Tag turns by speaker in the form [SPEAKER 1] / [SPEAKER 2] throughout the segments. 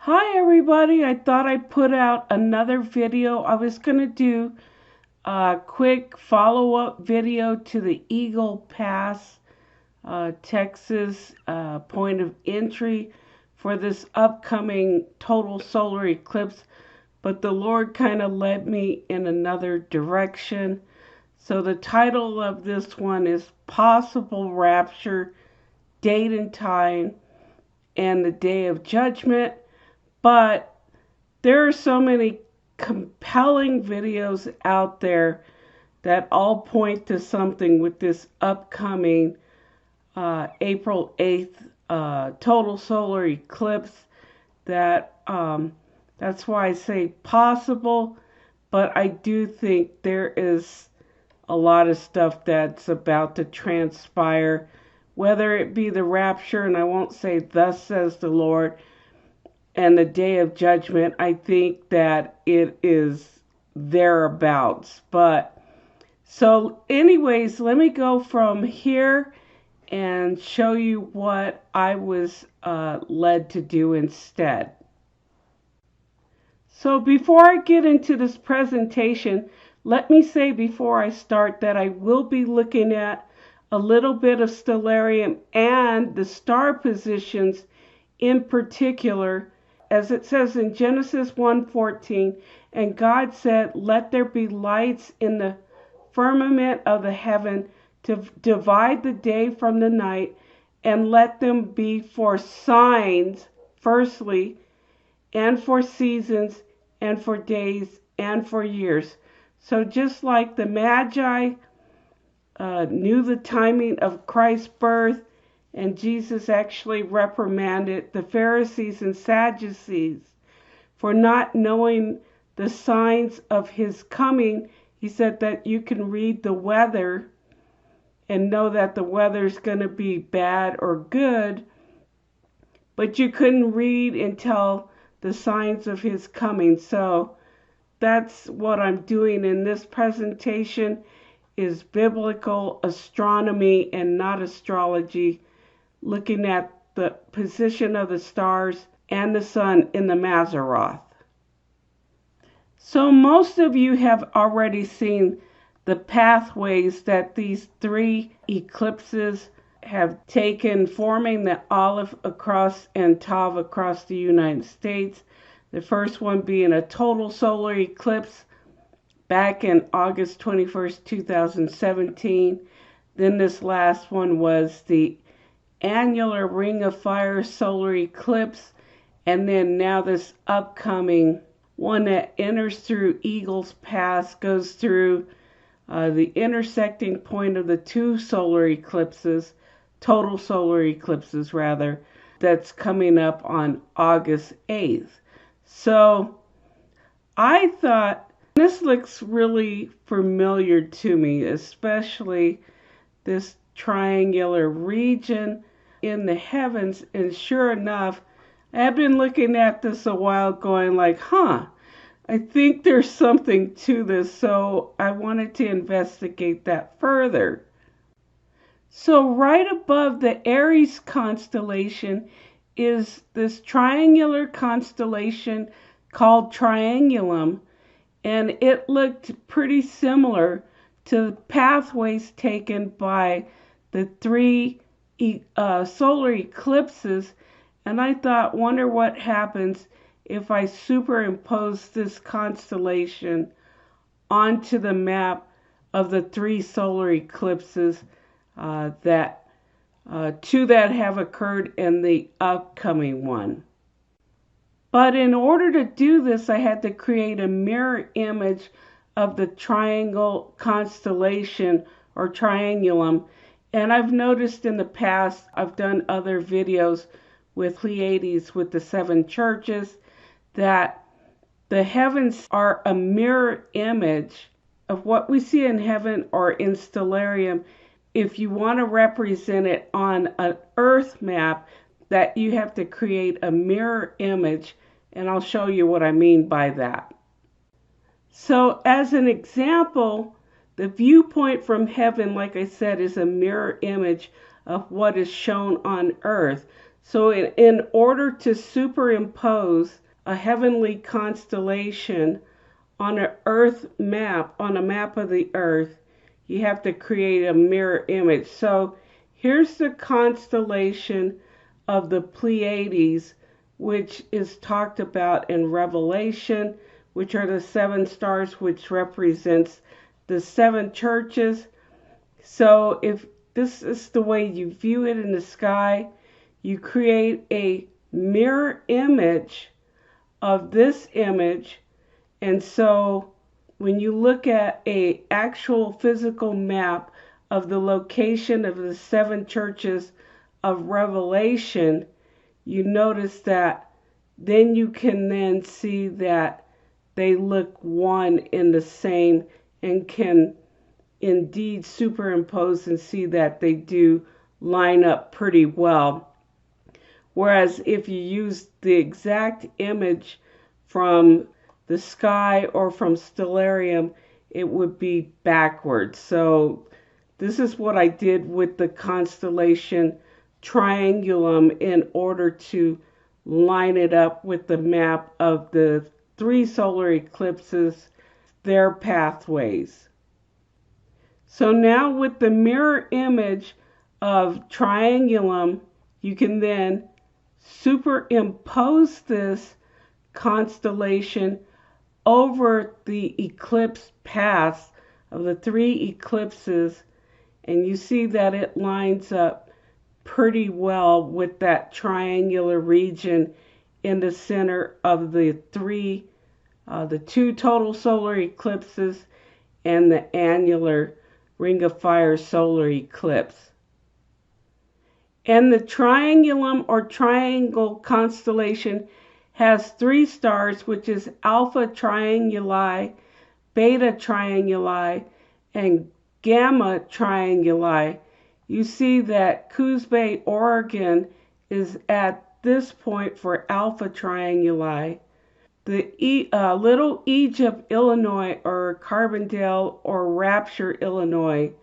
[SPEAKER 1] Hi everybody, I thought I'd put out another video. I was going to do a quick follow-up video to the Eagle Pass, Texas point of entry for this upcoming total solar eclipse, but the Lord kind of led me in another direction. So the title of this one is Possible Rapture, Date and Time, and the Day of Judgment. But there are so many compelling videos out there that all point to something with this upcoming April 8th total solar eclipse that that's why I say possible, but I do think there is a lot of stuff that's about to transpire, whether it be the rapture, and I won't say thus says the Lord, and the day of judgment. I think that it is thereabouts. But so anyways, let me go from here and show you what I was led to do instead. So before I get into this presentation, let me say before I start that I will be looking at a little bit of stellarium and the star positions in particular. As it says in Genesis 1:14, and God said, "Let there be lights in the firmament of the heaven to divide the day from the night, and let them be for signs, firstly, and for seasons, and for days, and for years." So just like the Magi knew the timing of Christ's birth, and Jesus actually reprimanded the Pharisees and Sadducees for not knowing the signs of his coming. He said that you can read the weather and know that the weather's going to be bad or good, but you couldn't read and tell the signs of his coming. So that's what I'm doing in this presentation, is biblical astronomy and not astrology, looking at the position of the stars and the sun in the Mazzaroth. So most of you have already seen the pathways that these three eclipses have taken, forming the Aleph across and Tav across the United States. The first one being a total solar eclipse back in August 21st, 2017. Then this last one was the annular ring of fire solar eclipse, and then now this upcoming one that enters through Eagle's Pass, goes through the intersecting point of the two solar eclipses, total solar eclipses rather, that's coming up on August 8th. So I thought this looks really familiar to me, especially this triangular region in the heavens. And sure enough, I've been looking at this a while going like, I think there's something to this. So I wanted to investigate that further. So right above the Aries constellation is this triangular constellation called Triangulum, and it looked pretty similar to the pathways taken by the three solar eclipses. And I thought, wonder what happens if I superimpose this constellation onto the map of the three solar eclipses two that have occurred in the upcoming one. But in order to do this, I had to create a mirror image of the triangle constellation or triangulum. And I've noticed in the past, I've done other videos with Pleiades with the 7 churches, that the heavens are a mirror image of what we see in heaven or in stellarium. If you want to represent it on an earth map, that you have to create a mirror image, and I'll show you what I mean by that. So as an example, the viewpoint from heaven, like I said, is a mirror image of what is shown on earth. So in order to superimpose a heavenly constellation on an earth map, on a map of the earth, you have to create a mirror image. So here's the constellation of the Pleiades, which is talked about in Revelation, which are the 7 stars, which represents the 7 churches. So if this is the way you view it in the sky, you create a mirror image of this image. And so when you look at an actual physical map of the location of the 7 churches of Revelation, you notice that then you can then see that they look one in the same, and can indeed superimpose and see that they do line up pretty well. Whereas if you use the exact image from the sky or from stellarium, it would be backwards. So this is what I did with the constellation Triangulum in order to line it up with the map of the 3 solar eclipses, their pathways. So now with the mirror image of Triangulum, you can then superimpose this constellation over the eclipse paths of the 3 eclipses, and you see that it lines up pretty well with that triangular region in the center of the 2 total solar eclipses and the annular Ring of Fire solar eclipse. And the Triangulum or triangle constellation has 3 stars, which is Alpha Trianguli, Beta Trianguli, and Gamma Trianguli. You see that Coos Bay, Oregon is at this point for Alpha Trianguli. The Little Egypt, Illinois, or Carbondale or Rapture, Illinois,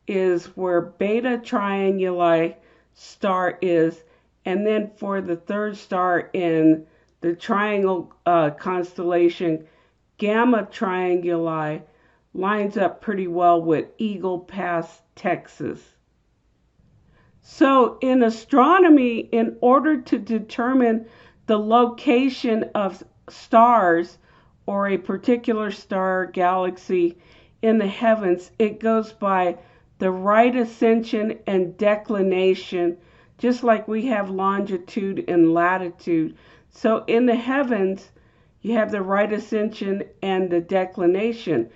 [SPEAKER 1] is where Beta Trianguli star is. And then for the 3rd star in the triangle constellation, Gamma Trianguli lines up pretty well with Eagle Pass, Texas. So in astronomy, in order to determine the location of stars or a particular star galaxy in the heavens, it goes by the right ascension and declination, just like we have longitude and latitude. So in the heavens, you have the right ascension and the declination.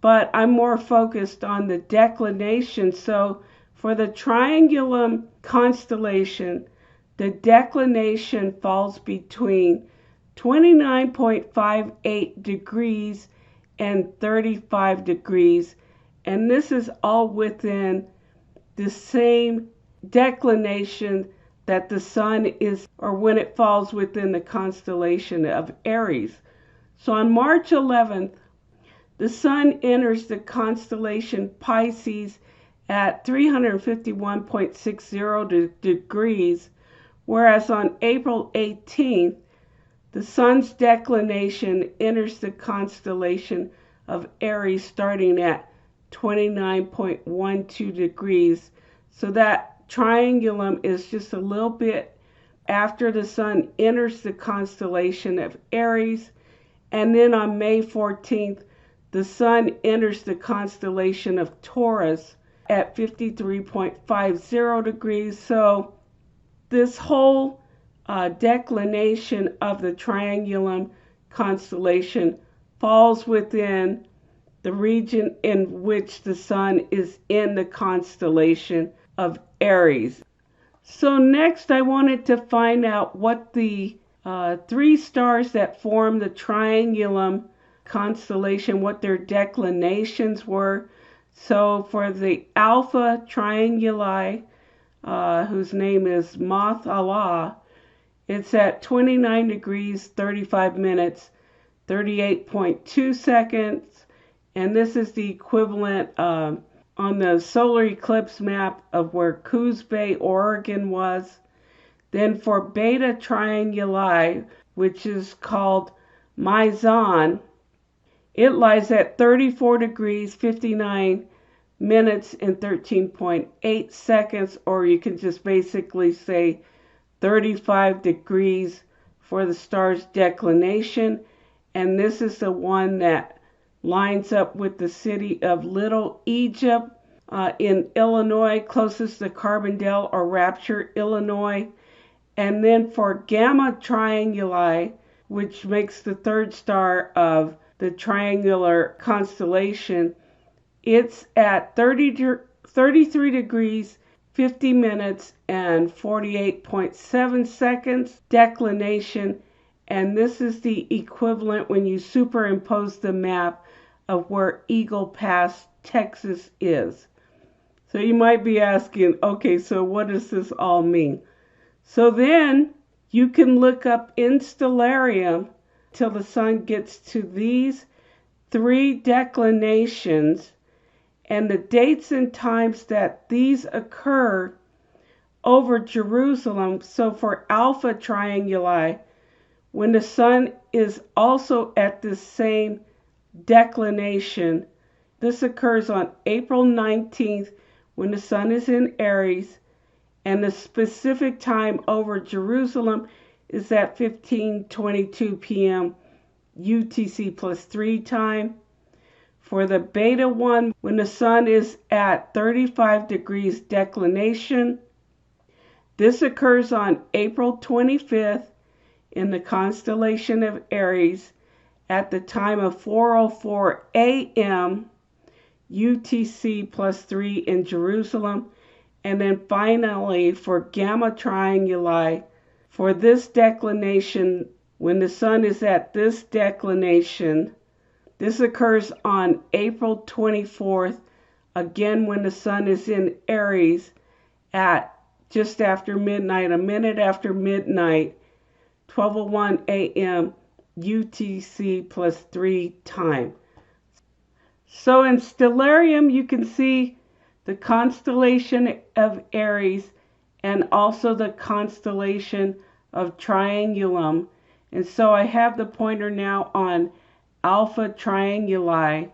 [SPEAKER 1] But I'm more focused on the declination. So for the Triangulum constellation, the declination falls between 29.58 degrees and 35 degrees. And this is all within the same declination that the sun is, or when it falls within the constellation of Aries. So on March 11th, the sun enters the constellation Pisces at 351.60 degrees, whereas on April 18th, the sun's declination enters the constellation of Aries starting at 29.12 degrees. So that Triangulum is just a little bit after the sun enters the constellation of Aries. And then on May 14th, the sun enters the constellation of Taurus at 53.50 degrees. So this whole declination of the Triangulum constellation falls within the region in which the sun is in the constellation of Aries. So next I wanted to find out what the 3 stars that form the Triangulum constellation, what their declinations were. So for the Alpha Trianguli, whose name is Moth Allah, it's at 29 degrees, 35 minutes, 38.2 seconds. And this is the equivalent on the solar eclipse map of where Coos Bay, Oregon was. Then for Beta Trianguli, which is called Mizon, it lies at 34 degrees 59 minutes and 13.8 seconds, or you can just basically say 35 degrees for the star's declination. And this is the one that lines up with the city of Little Egypt in Illinois, closest to Carbondale or Rapture, Illinois. And then for Gamma Trianguli, which makes the third star of the triangular constellation, it's at 33 degrees 50 minutes and 48.7 seconds declination. And this is the equivalent when you superimpose the map of where Eagle Pass, Texas is. So you might be asking, okay, so what does this all mean? So then you can look up in Stellarium till the sun gets to these 3 declinations and the dates and times that these occur over Jerusalem. So for Alpha Trianguli, when the sun is also at the same declination, this occurs on April 19th when the sun is in Aries, and the specific time over Jerusalem is at 15:22 p.m. UTC plus 3 time. For the Beta one, when the sun is at 35 degrees declination, this occurs on April 25th in the constellation of Aries at the time of 4:04 a.m. UTC plus 3 in Jerusalem. And then finally for Gamma Trianguli, for this declination, when the sun is at this declination, this occurs on April 24th, again when the sun is in Aries at just after midnight, a minute after midnight, 12:01 a.m. UTC plus 3 time. So in Stellarium you can see the constellation of Aries and also the constellation of Triangulum. And so I have the pointer now on Alpha Trianguli.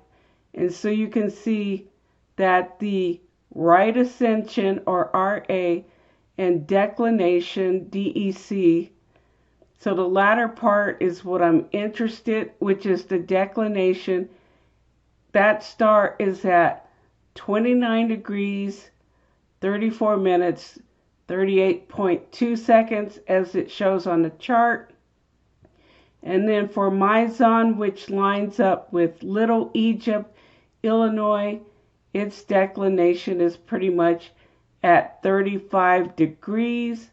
[SPEAKER 1] And so you can see that the right ascension or RA and declination DEC. So the latter part is what I'm interested, which is the declination. That star is at 29 degrees, 34 minutes, 38.2 seconds as it shows on the chart. And then for Mizon, which lines up with Little Egypt, Illinois, its declination is pretty much at 35 degrees.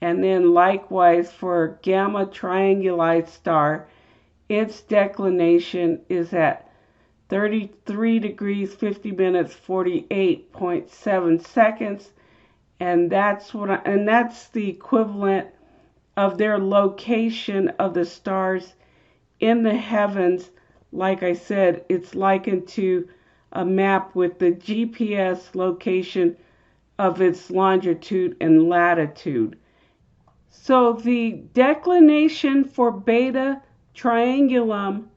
[SPEAKER 1] And then likewise for Gamma Trianguli star, its declination is at 33 degrees 50 minutes 48.7 seconds, and that's the equivalent of their location of the stars in the heavens. Like I said, it's likened to a map with the GPS location of its longitude and latitude. So the declination for Beta Triangulum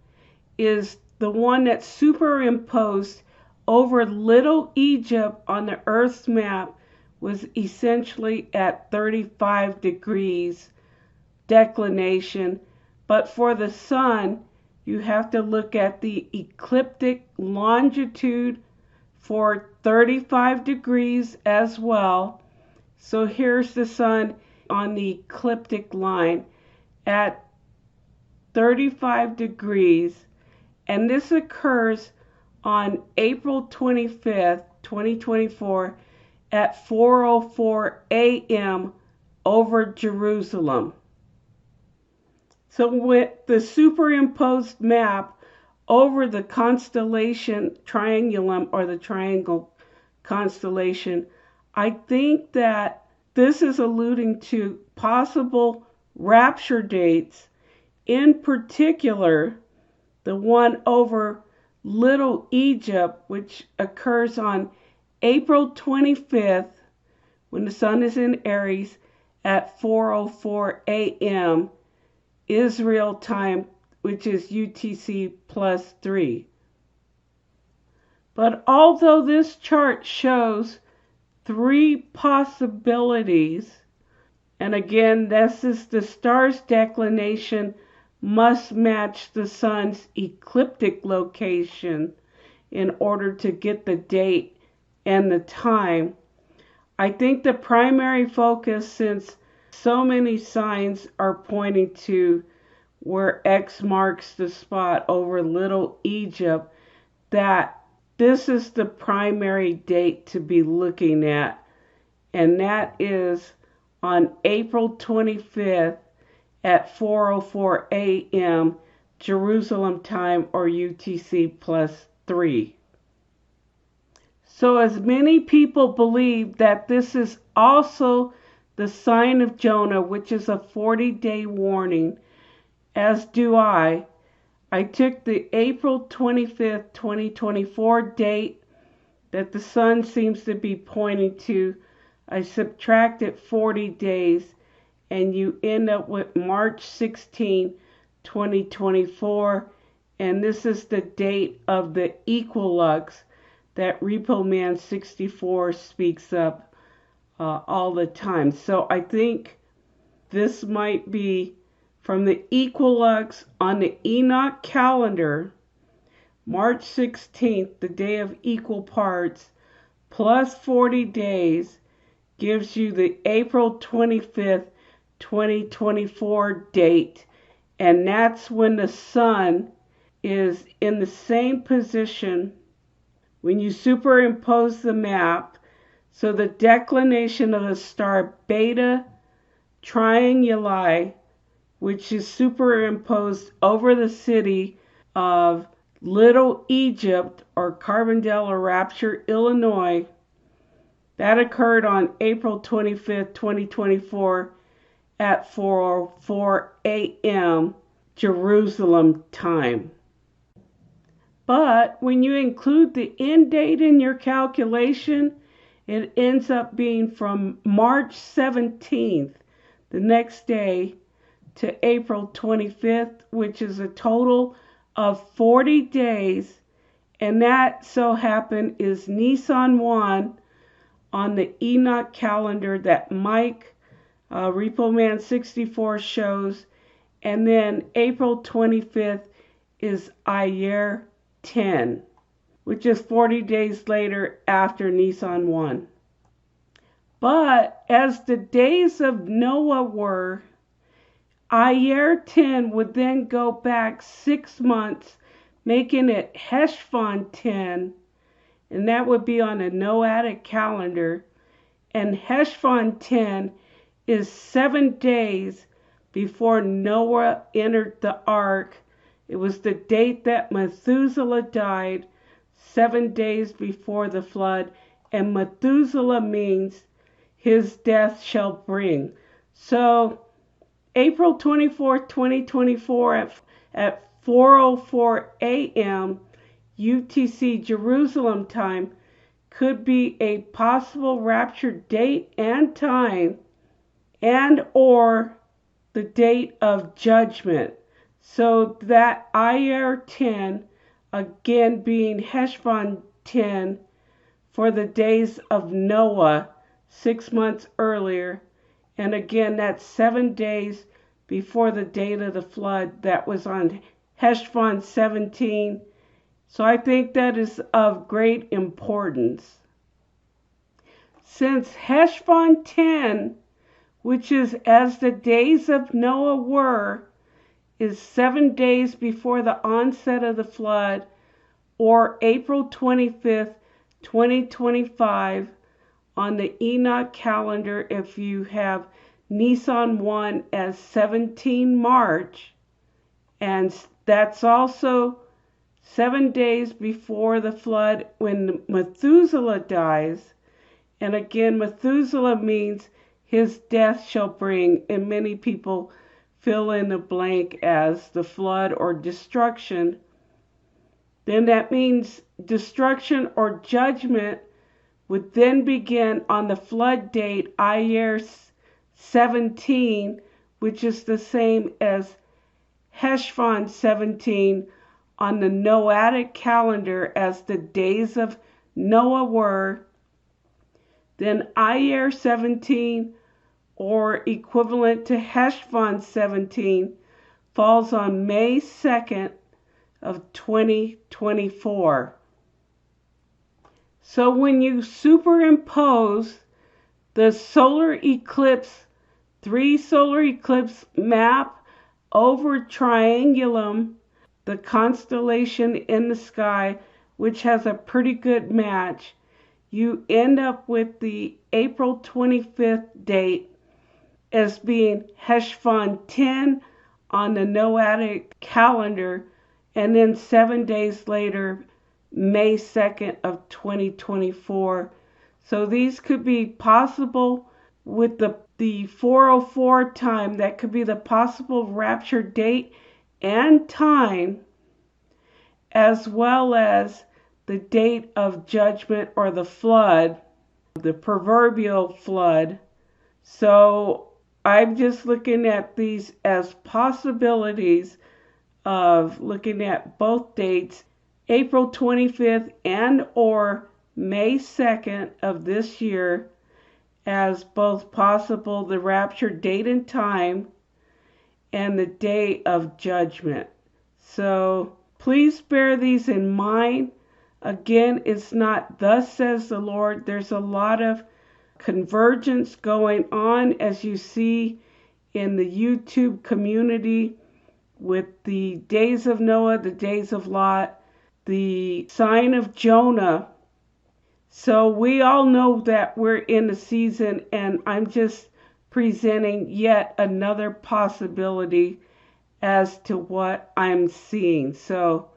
[SPEAKER 1] is the one that's superimposed over Little Egypt on the Earth's map, was essentially at 35 degrees declination. But for the sun, you have to look at the ecliptic longitude for 35 degrees as well. So here's the sun on the ecliptic line at 35 degrees. And this occurs on April 25th, 2024 at 4:04 a.m. over Jerusalem. So with the superimposed map over the constellation Triangulum or the triangle constellation, I think that this is alluding to possible rapture dates, in particular the one over Little Egypt, which occurs on April 25th when the sun is in Aries at 4:04 a.m. Israel time, which is UTC plus 3. But although this chart shows 3 possibilities, and again, this is the star's declination must match the sun's ecliptic location in order to get the date and the time. I think the primary focus, since so many signs are pointing to where X marks the spot over Little Egypt, that this is the primary date to be looking at, and that is on April 25th at 4:04 a.m. Jerusalem time, or UTC plus 3. So as many people believe that this is also the sign of Jonah, which is a 40-day warning, as do I took the April 25th, 2024 date that the sun seems to be pointing to. I subtracted 40 days, and you end up with March 16, 2024. And this is the date of the equinox that Repo Man 64 speaks of all the time. So I think this might be from the equinox on the Enoch calendar, March 16th, the day of equal parts, plus 40 days gives you the April 25th, 2024 date. And that's when the sun is in the same position when you superimpose the map. So the declination of the star Beta Trianguli, which is superimposed over the city of Little Egypt, or Carbondale or Rapture, Illinois, that occurred on April 25th, 2024 at 4:04 a.m. Jerusalem time. But when you include the end date in your calculation, it ends up being from March 17th, the next day, to April 25th, which is a total of 40 days. And that so happened is Nisan 1 on the Enoch calendar that Mike Repo Man 64 shows. And then April 25th is Iyar 10, which is 40 days later after Nisan 1. But as the days of Noah were, Iyar 10 would then go back 6 months, making it Heshvan 10, and that would be on a Noahic calendar. And Heshvan 10 is 7 days before Noah entered the ark. It was the date that Methuselah died, 7 days before the flood, and Methuselah means his death shall bring. So April 24th, 2024 at 4:04 a.m. UTC Jerusalem time could be a possible rapture date and time, and or the date of judgment. So that Iyar 10, again being Heshvan 10, for the days of Noah 6 months earlier. And again, that's 7 days before the date of the flood. That was on Heshvan 17. So I think that is of great importance. Since Heshvan 10, which is as the days of Noah were, is 7 days before the onset of the flood, or April 25th, 2025, on the Enoch calendar, if you have Nisan 1 as 17 March, and that's also 7 days before the flood when Methuselah dies. And again, Methuselah means his death shall bring, and many people fill in the blank as the flood or destruction. Then that means destruction or judgment would then begin on the flood date Iyar 17, which is the same as Heshvan 17 on the Noahic calendar as the days of Noah were. Then Iyar 17, or equivalent to Heshvan 17, falls on May 2nd of 2024. So when you superimpose the solar eclipse, 3 solar eclipse map over Triangulum, the constellation in the sky, which has a pretty good match, you end up with the April 25th date as being Heshvan 10 on the Noahic calendar, and then 7 days later, May 2nd of 2024. So these could be possible with the 404 time. That could be the possible rapture date and time, as well as the date of judgment or the flood, the proverbial flood. So I'm just looking at these as possibilities of looking at both dates, April 25th and or May 2nd of this year, as both possible the rapture date and time and the day of judgment. So please bear these in mind. Again, it's not thus says the Lord. There's a lot of convergence going on, as you see in the YouTube community, with the days of Noah, the days of Lot, the sign of Jonah. So we all know that we're in the season, and I'm just presenting yet another possibility as to what I'm seeing. So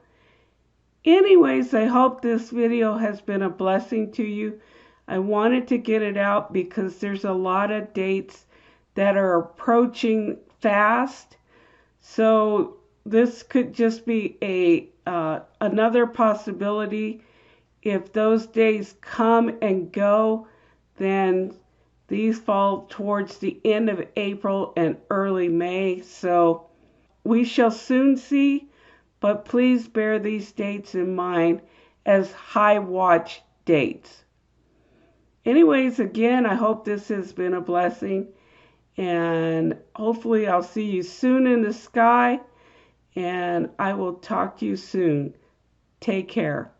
[SPEAKER 1] anyways, I hope this video has been a blessing to you. I wanted to get it out because there's a lot of dates that are approaching fast. So this could just be another possibility. If those days come and go, then these fall towards the end of April and early May. So we shall soon see, but please bear these dates in mind as high watch dates. Anyways, again, I hope this has been a blessing, and hopefully I'll see you soon in the sky, and I will talk to you soon. Take care.